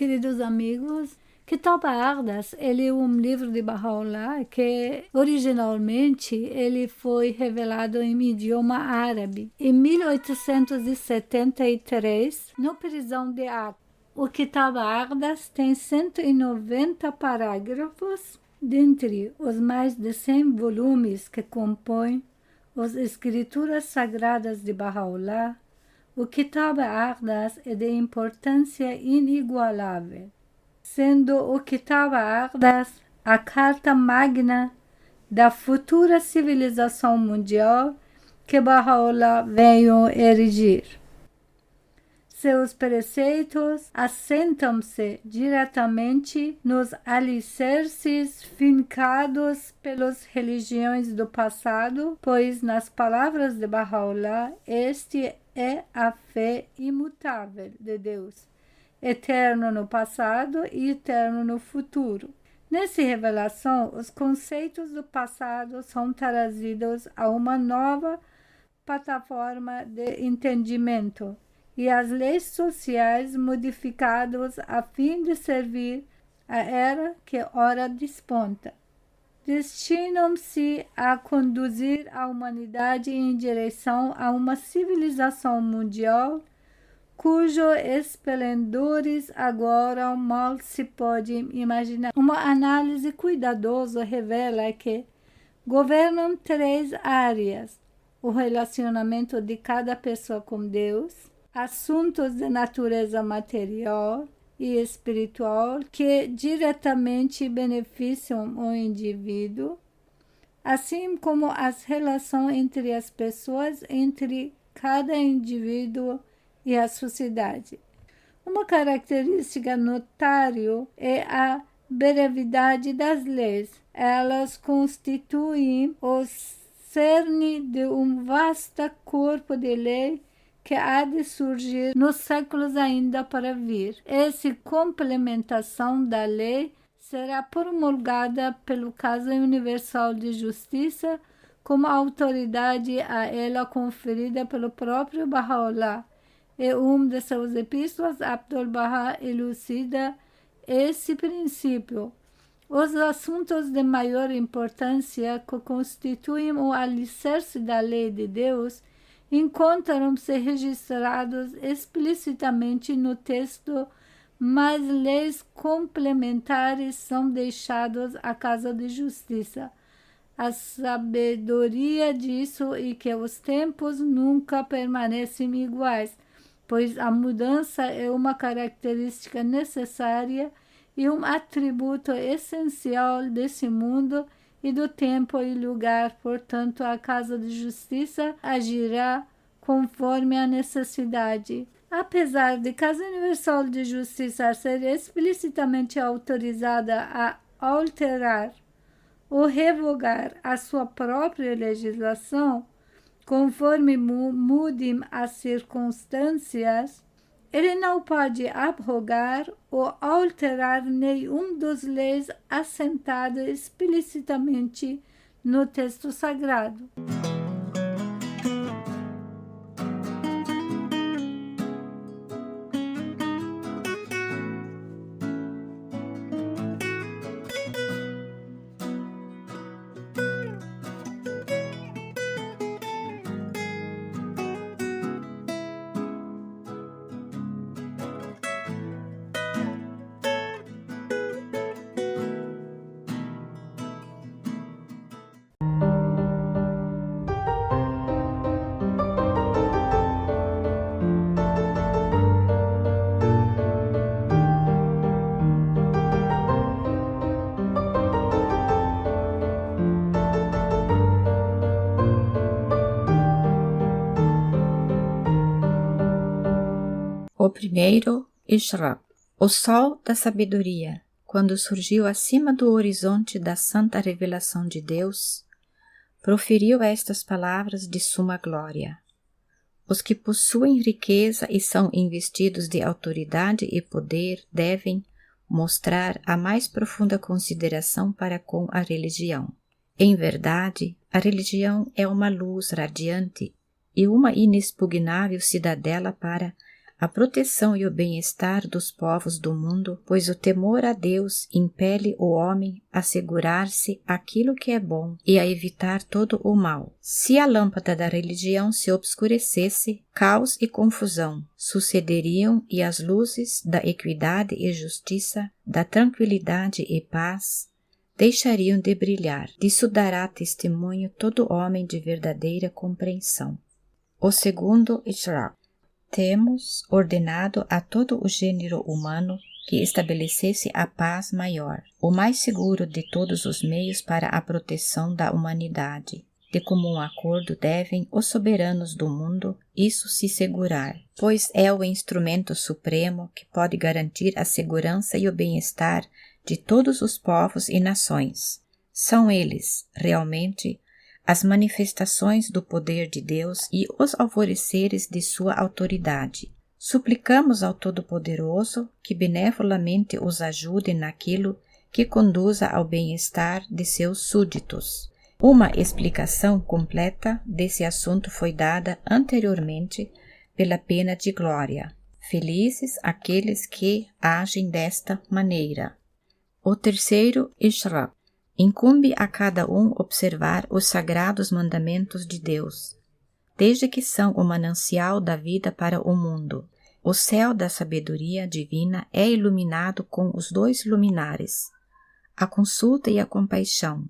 queridos amigos, Kitab Aqdas, ele é um livro de Baha'u'lláh que originalmente ele foi revelado em idioma árabe. Em 1873, na prisão de Aqda. O Kitab Aqdas tem 190 parágrafos, dentre os mais de 100 volumes que compõem as escrituras sagradas de Baha'u'lláh. O Kitab Aqdas é de importância inigualável, sendo o Kitab Aqdas a carta magna da futura civilização mundial que Baha'u'lláh veio erigir. Seus preceitos assentam-se diretamente nos alicerces fincados pelas religiões do passado, pois, nas palavras de Baha'u'lláh, este é a fé imutável de Deus, eterno no passado e eterno no futuro. Nessa revelação, os conceitos do passado são trazidos a uma nova plataforma de entendimento e as leis sociais modificadas a fim de servir a era que ora desponta. Destinam-se a conduzir a humanidade em direção a uma civilização mundial cujos esplendores agora mal se pode imaginar. Uma análise cuidadosa revela que governam 3 áreas: o relacionamento de cada pessoa com Deus, assuntos de natureza material e espiritual que diretamente beneficiam o indivíduo, assim como as relações entre as pessoas, entre cada indivíduo e a sociedade. Uma característica notável é a brevidade das leis. Elas constituem o cerne de um vasto corpo de lei que há de surgir nos séculos ainda para vir. Essa complementação da lei será promulgada pelo Caso Universal de Justiça como autoridade a ela conferida pelo próprio Baha'u'lláh. E de seus epístolas, Abdul-Bahá elucida esse princípio. Os assuntos de maior importância que constituem o alicerce da lei de Deus encontram-se registrados explicitamente no texto, mas leis complementares são deixadas à Casa de Justiça. A sabedoria disso é que os tempos nunca permanecem iguais, pois a mudança é uma característica necessária e um atributo essencial desse mundo e do tempo e lugar. Portanto, a Casa de Justiça agirá conforme a necessidade. Apesar de Casa Universal de Justiça ser explicitamente autorizada a alterar ou revogar a sua própria legislação, conforme mudem as circunstâncias, ele não pode abrogar ou alterar nenhum dos leis assentadas explicitamente no texto sagrado. O primeiro, Ishraq, o sol da sabedoria, quando surgiu acima do horizonte da santa revelação de Deus, proferiu estas palavras de suma glória. Os que possuem riqueza e são investidos de autoridade e poder devem mostrar a mais profunda consideração para com a religião. Em verdade, a religião é uma luz radiante e uma inexpugnável cidadela para a proteção e o bem-estar dos povos do mundo, pois o temor a Deus impele o homem a segurar-se aquilo que é bom e a evitar todo o mal. Se a lâmpada da religião se obscurecesse, caos e confusão sucederiam e as luzes da equidade e justiça, da tranquilidade e paz, deixariam de brilhar. Disso dará testemunho todo homem de verdadeira compreensão. O segundo Ishraq. Temos ordenado a todo o gênero humano que estabelecesse a paz maior, o mais seguro de todos os meios para a proteção da humanidade. De comum acordo devem os soberanos do mundo isso se segurar, pois é o instrumento supremo que pode garantir a segurança e o bem-estar de todos os povos e nações. São eles, realmente, as manifestações do poder de Deus e os alvoreceres de sua autoridade. Suplicamos ao Todo-Poderoso que benevolamente os ajude naquilo que conduza ao bem-estar de seus súditos. Uma explicação completa desse assunto foi dada anteriormente pela pena de glória. Felizes aqueles que agem desta maneira. O terceiro Ishraq. Incumbe a cada um observar os sagrados mandamentos de Deus, desde que são o manancial da vida para o mundo. O céu da sabedoria divina é iluminado com os dois luminares, a consulta e a compaixão,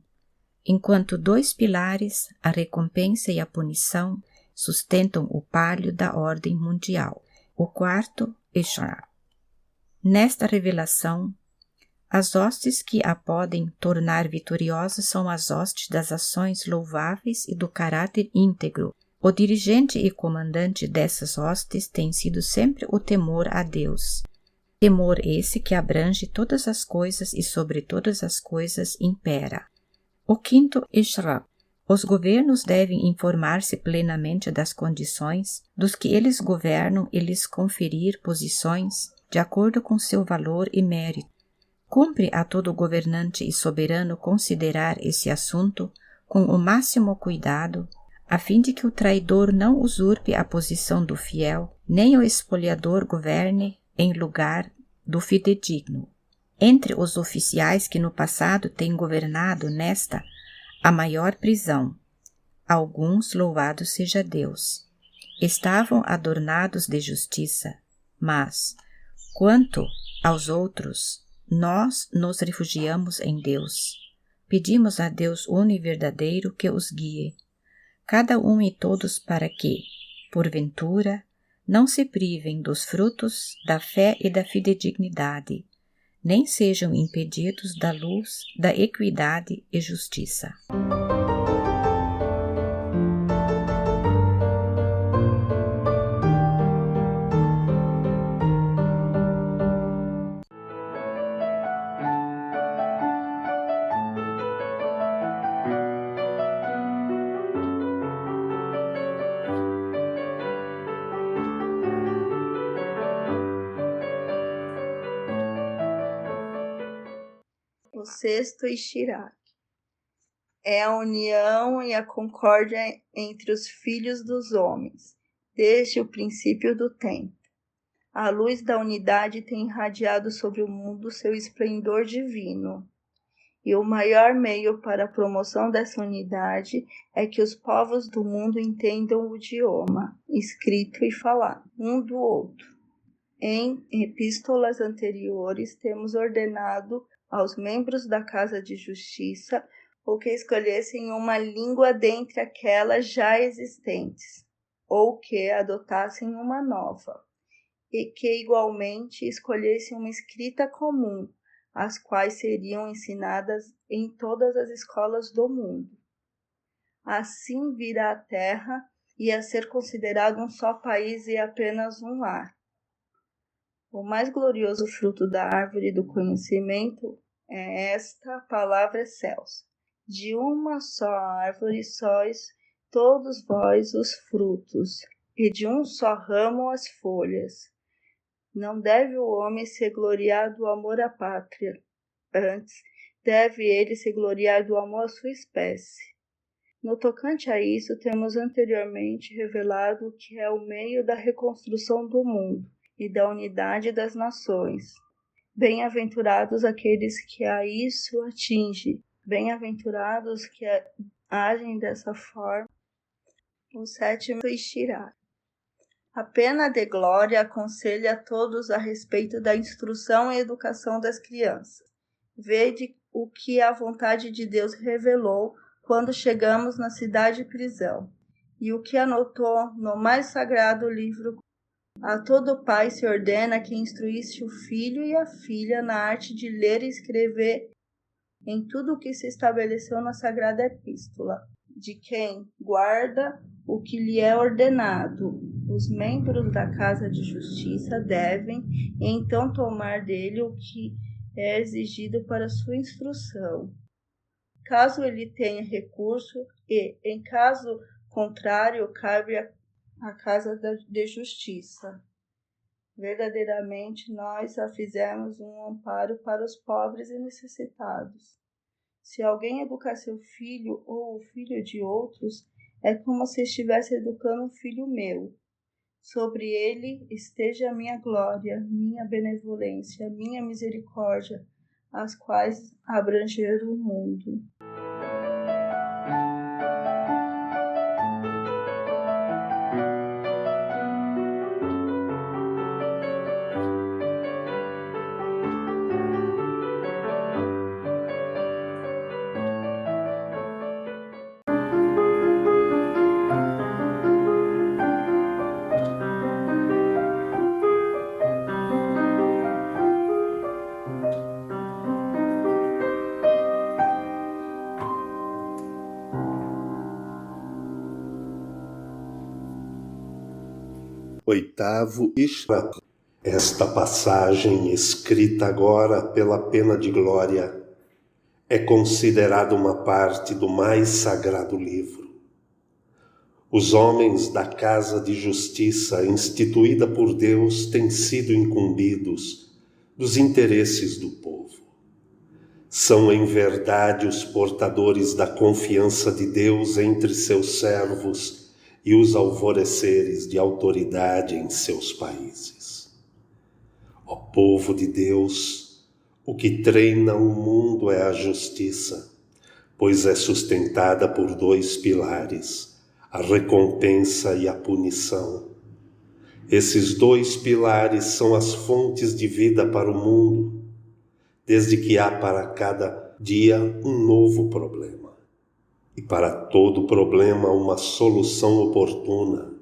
enquanto dois pilares, a recompensa e a punição, sustentam o palio da ordem mundial. O quarto, Ishraq. Nesta revelação, as hostes que a podem tornar vitoriosa são as hostes das ações louváveis e do caráter íntegro. O dirigente e comandante dessas hostes tem sido sempre o temor a Deus. Temor esse que abrange todas as coisas e sobre todas as coisas impera. O quinto Ishraq. Os governos devem informar-se plenamente das condições dos que eles governam e lhes conferir posições de acordo com seu valor e mérito. Cumpre a todo governante e soberano considerar esse assunto com o máximo cuidado, a fim de que o traidor não usurpe a posição do fiel, nem o espoliador governe em lugar do fidedigno. Entre os oficiais que no passado têm governado nesta a maior prisão, alguns, louvado seja Deus, estavam adornados de justiça, mas, quanto aos outros, nós nos refugiamos em Deus. Pedimos a Deus uno e verdadeiro que os guie, cada um e todos para que, porventura, não se privem dos frutos da fé e da fidedignidade, nem sejam impedidos da luz, da equidade e justiça. O sexto Ishraq é a união e a concórdia entre os filhos dos homens, desde o princípio do tempo. A luz da unidade tem irradiado sobre o mundo seu esplendor divino, e o maior meio para a promoção dessa unidade é que os povos do mundo entendam o idioma, escrito e falado, um do outro. Em epístolas anteriores, temos ordenado aos membros da Casa de Justiça ou que escolhessem uma língua dentre aquelas já existentes, ou que adotassem uma nova, e que igualmente escolhessem uma escrita comum, as quais seriam ensinadas em todas as escolas do mundo. Assim virá a terra e a ser considerado um só país e apenas um lar. O mais glorioso fruto da árvore do conhecimento é esta palavra excelsa. De uma só árvore sois todos vós os frutos, e de um só ramo as folhas. Não deve o homem se gloriar do amor à pátria, antes deve ele se gloriar do amor à sua espécie. No tocante a isso, temos anteriormente revelado o que é o meio da reconstrução do mundo, e da unidade das nações. Bem-aventurados aqueles que a isso atingem, bem-aventurados que agem dessa forma. O 7º Ixirá. A pena de Glória aconselha a todos a respeito da instrução e educação das crianças. Vede o que a vontade de Deus revelou quando chegamos na cidade-prisão, e o que anotou no mais sagrado livro. A todo pai se ordena que instruísse o filho e a filha na arte de ler e escrever em tudo o que se estabeleceu na Sagrada Epístola, de quem guarda o que lhe é ordenado. Os membros da Casa de Justiça devem, então, tomar dele o que é exigido para sua instrução, caso ele tenha recurso, e, em caso contrário, cabe à Casa de Justiça. Verdadeiramente, nós a fizemos um amparo para os pobres e necessitados. Se alguém educar seu filho ou o filho de outros, é como se estivesse educando um filho meu. Sobre ele esteja a minha glória, minha benevolência, minha misericórdia, as quais abrangeram o mundo. Oitavo Ixirá. Esta passagem, escrita agora pela pena de Glória, é considerada uma parte do mais sagrado livro. Os homens da Casa de Justiça, instituída por Deus, têm sido incumbidos dos interesses do povo. São, em verdade, os portadores da confiança de Deus entre seus servos e os alvoreceres de autoridade em seus países. Ó povo de Deus, o que treina o mundo é a justiça, pois é sustentada por 2 pilares, a recompensa e a punição. Esses 2 pilares são as fontes de vida para o mundo, desde que há para cada dia um novo problema. E para todo problema uma solução oportuna.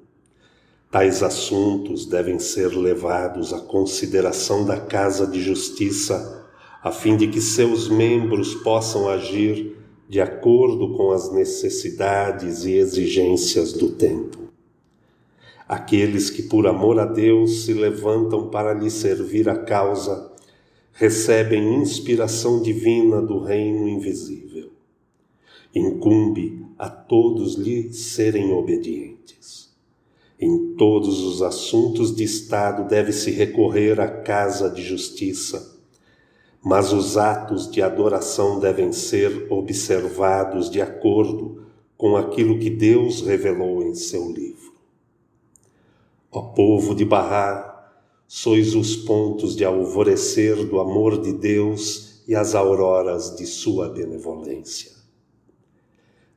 Tais assuntos devem ser levados à consideração da Casa de Justiça, a fim de que seus membros possam agir de acordo com as necessidades e exigências do tempo. Aqueles que por amor a Deus se levantam para lhe servir a causa, recebem inspiração divina do reino invisível. Incumbe a todos lhe serem obedientes. Em todos os assuntos de Estado deve-se recorrer à Casa de Justiça, mas os atos de adoração devem ser observados de acordo com aquilo que Deus revelou em seu livro. Ó povo de Bahá, sois os pontos de alvorecer do amor de Deus e as auroras de sua benevolência.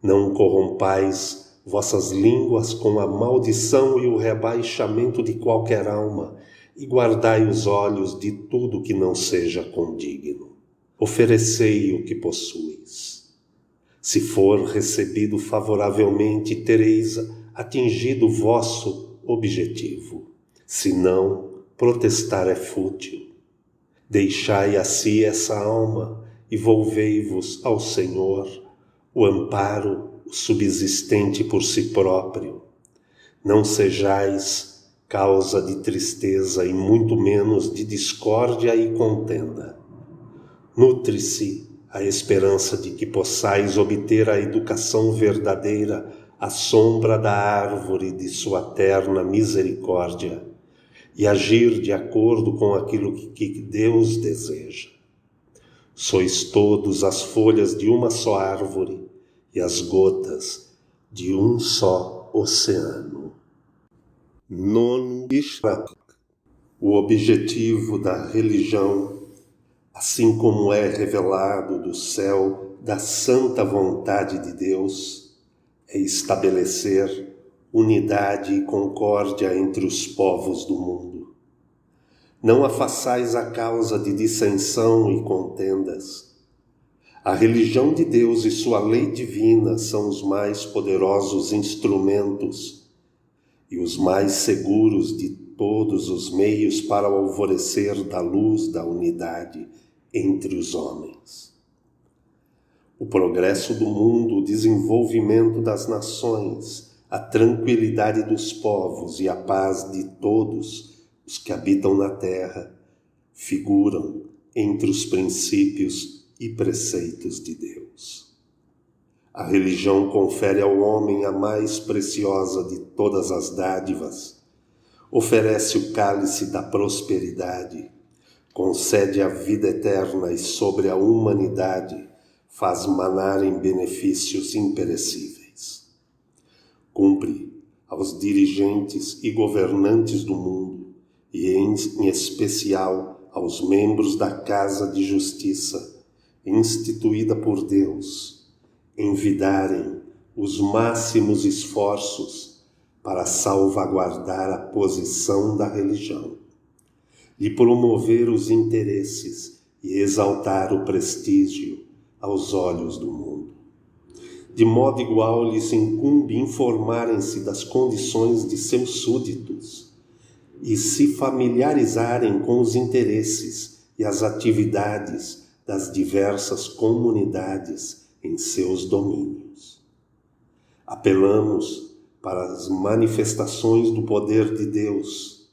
Não corrompais vossas línguas com a maldição e o rebaixamento de qualquer alma, e guardai os olhos de tudo que não seja condigno. Oferecei o que possuis. Se for recebido favoravelmente, tereis atingido o vosso objetivo. Se não, protestar é fútil. Deixai a si essa alma e volvei-vos ao Senhor, o amparo, o subsistente por si próprio. Não sejais causa de tristeza e muito menos de discórdia e contenda. Nutre-se a esperança de que possais obter a educação verdadeira à sombra da árvore de sua terna misericórdia e agir de acordo com aquilo que Deus deseja. Sois todos as folhas de uma só árvore e as gotas de um só oceano. Nono Ixirá. O objetivo da religião, assim como é revelado do céu da santa vontade de Deus, é estabelecer unidade e concórdia entre os povos do mundo. Não a façais a causa de dissensão e contendas. A religião de Deus e sua lei divina são os mais poderosos instrumentos e os mais seguros de todos os meios para o alvorecer da luz da unidade entre os homens. O progresso do mundo, o desenvolvimento das nações, a tranquilidade dos povos e a paz de todos os que habitam na terra figuram entre os princípios e preceitos de Deus. A religião confere ao homem a mais preciosa de todas as dádivas, oferece o cálice da prosperidade, concede a vida eterna e sobre a humanidade faz manarem benefícios imperecíveis. Cumpre aos dirigentes e governantes do mundo, e em especial aos membros da Casa de Justiça, instituída por Deus, envidarem os máximos esforços para salvaguardar a posição da religião, lhe promover os interesses e exaltar o prestígio aos olhos do mundo. De modo igual lhes incumbe informarem-se das condições de seus súditos e se familiarizarem com os interesses e as atividades das diversas comunidades em seus domínios. Apelamos para as manifestações do poder de Deus,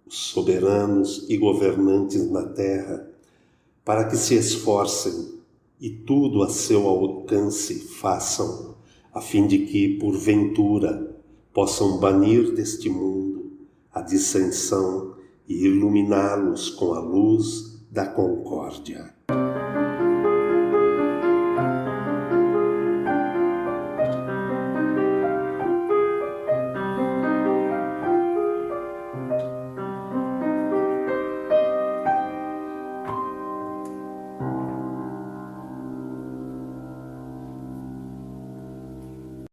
os soberanos e governantes na terra, para que se esforcem e tudo a seu alcance façam, a fim de que, porventura, possam banir deste mundo a dissensão e iluminá-los com a luz da concórdia.